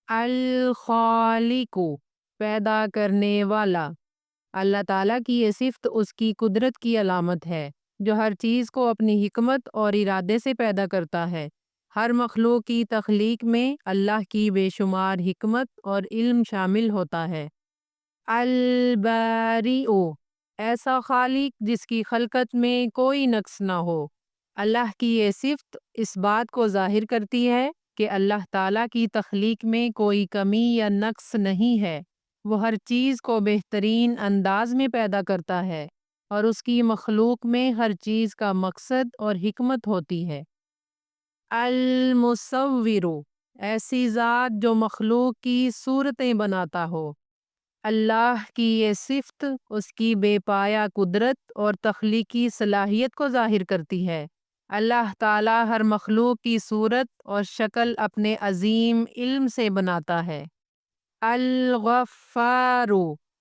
الخالق، پیدا کرنے والا۔ اللہ تعالیٰ کی یہ صفت اس کی قدرت کی علامت ہے، جو ہر چیز کو اپنی حکمت اور ارادے سے پیدا کرتا ہے۔ ہر مخلوق کی تخلیق میں اللہ کی بے شمار حکمت اور علم شامل ہوتا ہے۔ الباری، ایسا خالق جس کی خلقت میں کوئی نقص نہ ہو۔ اللہ کی یہ صفت اس بات کو ظاہر کرتی ہے کہ اللہ تعالیٰ کی تخلیق میں کوئی کمی یا نقص نہیں ہے۔ وہ ہر چیز کو بہترین انداز میں پیدا کرتا ہے اور اس کی مخلوق میں ہر چیز کا مقصد اور حکمت ہوتی ہے۔ المصور، ایسی ذات جو مخلوق کی صورتیں بناتا ہو۔ اللہ کی یہ صفت اس کی بے پایہ قدرت اور تخلیقی صلاحیت کو ظاہر کرتی ہے۔ اللہ تعالیٰ ہر مخلوق کی صورت اور شکل اپنے عظیم علم سے بناتا ہے۔ الغفار،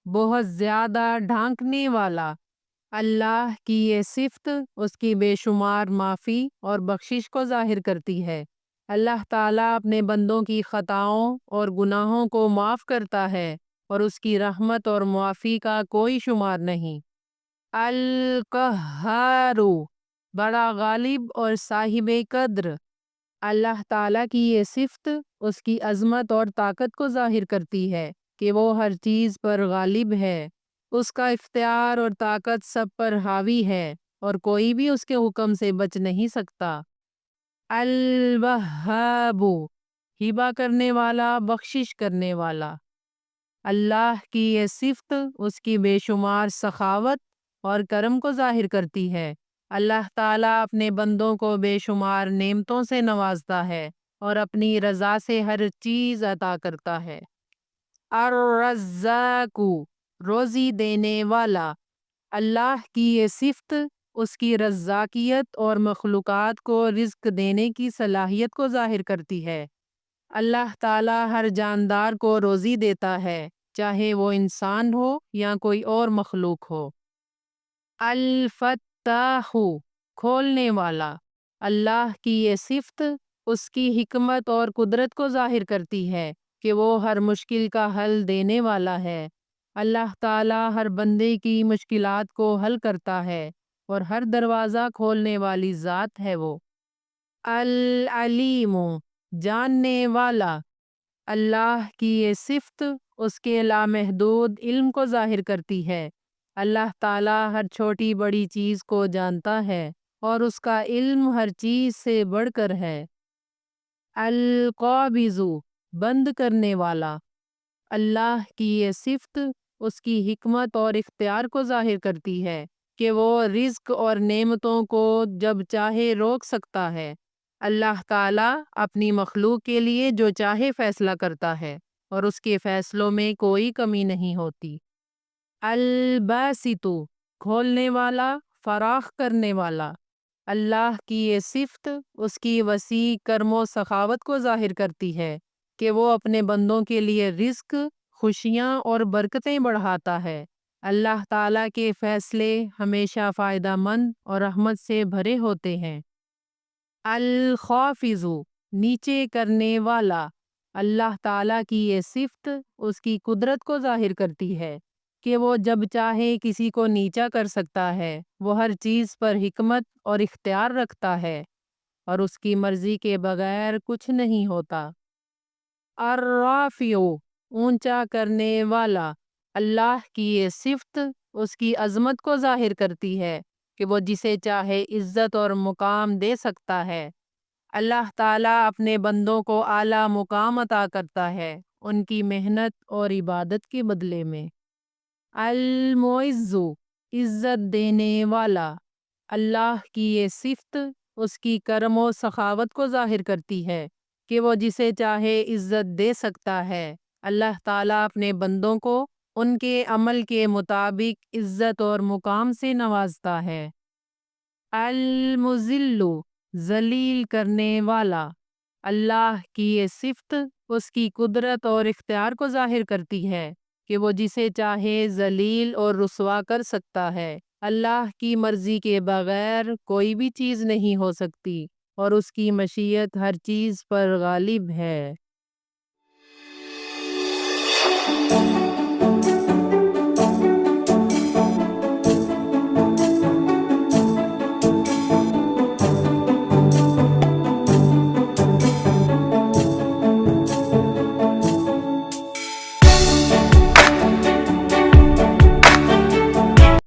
بہت زیادہ ڈھانکنے والا۔ اللہ کی یہ صفت اس کی بے شمار معافی اور بخشش کو ظاہر کرتی ہے۔ اللہ تعالیٰ اپنے بندوں کی خطاؤں اور گناہوں کو معاف کرتا ہے اور اس کی رحمت اور معافی کا کوئی شمار نہیں۔ القہار، بڑا غالب اور صاحب قدر۔ اللہ تعالیٰ کی یہ صفت اس کی عظمت اور طاقت کو ظاہر کرتی ہے کہ وہ ہر چیز پر غالب ہے۔ اس کا اختیار اور طاقت سب پر حاوی ہے اور کوئی بھی اس کے حکم سے بچ نہیں سکتا۔ الوہاب، ہبہ کرنے والا، بخشش کرنے والا۔ اللہ کی یہ صفت اس کی بے شمار سخاوت اور کرم کو ظاہر کرتی ہے۔ اللہ تعالیٰ اپنے بندوں کو بے شمار نعمتوں سے نوازتا ہے اور اپنی رضا سے ہر چیز عطا کرتا ہے۔ الرزاق، روزی دینے والا۔ اللہ کی یہ صفت اس کی رزاقیت اور مخلوقات کو رزق دینے کی صلاحیت کو ظاہر کرتی ہے۔ اللہ تعالیٰ ہر جاندار کو روزی دیتا ہے، چاہے وہ انسان ہو یا کوئی اور مخلوق ہو۔ الفتاح، کھولنے والا۔ اللہ کی یہ صفت اس کی حکمت اور قدرت کو ظاہر کرتی ہے کہ وہ ہر مشکل کا حل دینے والا ہے۔ اللہ تعالیٰ ہر بندے کی مشکلات کو حل کرتا ہے اور ہر دروازہ کھولنے والی ذات ہے وہ۔ العلیم، جاننے والا۔ اللہ کی یہ صفت اس کے لامحدود علم کو ظاہر کرتی ہے۔ اللہ تعالیٰ ہر چھوٹی بڑی چیز کو جانتا ہے اور اس کا علم ہر چیز سے بڑھ کر ہے۔ القابض، بند کرنے والا۔ اللہ کی یہ صفت اس کی حکمت اور اختیار کو ظاہر کرتی ہے کہ وہ رزق اور نعمتوں کو جب چاہے روک سکتا ہے۔ اللہ تعالیٰ اپنی مخلوق کے لیے جو چاہے فیصلہ کرتا ہے اور اس کے فیصلوں میں کوئی کمی نہیں ہوتی۔ الباسط، کھولنے والا، فراخ کرنے والا۔ اللہ کی یہ صفت اس کی وسیع کرم و سخاوت کو ظاہر کرتی ہے کہ وہ اپنے بندوں کے لیے رزق، خوشیاں اور برکتیں بڑھاتا ہے۔ اللہ تعالیٰ کے فیصلے ہمیشہ فائدہ مند اور رحمت سے بھرے ہوتے ہیں۔ الخافض، نیچے کرنے والا۔ اللہ تعالیٰ کی یہ صفت اس کی قدرت کو ظاہر کرتی ہے کہ وہ جب چاہے کسی کو نیچا کر سکتا ہے۔ وہ ہر چیز پر حکمت اور اختیار رکھتا ہے اور اس کی مرضی کے بغیر کچھ نہیں ہوتا۔ الرافع، اونچا کرنے والا۔ اللہ کی یہ صفت اس کی عظمت کو ظاہر کرتی ہے کہ وہ جسے چاہے عزت اور مقام دے سکتا ہے۔ اللہ تعالیٰ اپنے بندوں کو اعلیٰ مقام عطا کرتا ہے ان کی محنت اور عبادت کے بدلے میں۔ المعز، عزت دینے والا۔ اللہ کی یہ صفت اس کی کرم و سخاوت کو ظاہر کرتی ہے کہ وہ جسے چاہے عزت دے سکتا ہے۔ اللہ تعالیٰ اپنے بندوں کو ان کے عمل کے مطابق عزت اور مقام سے نوازتا ہے۔ المذل، ذلیل کرنے والا۔ اللہ کی یہ صفت اس کی قدرت اور اختیار کو ظاہر کرتی ہے کہ وہ جسے چاہے ذلیل اور رسوا کر سکتا ہے۔ اللہ کی مرضی کے بغیر کوئی بھی چیز نہیں ہو سکتی اور اس کی مشیت ہر چیز پر غالب ہے۔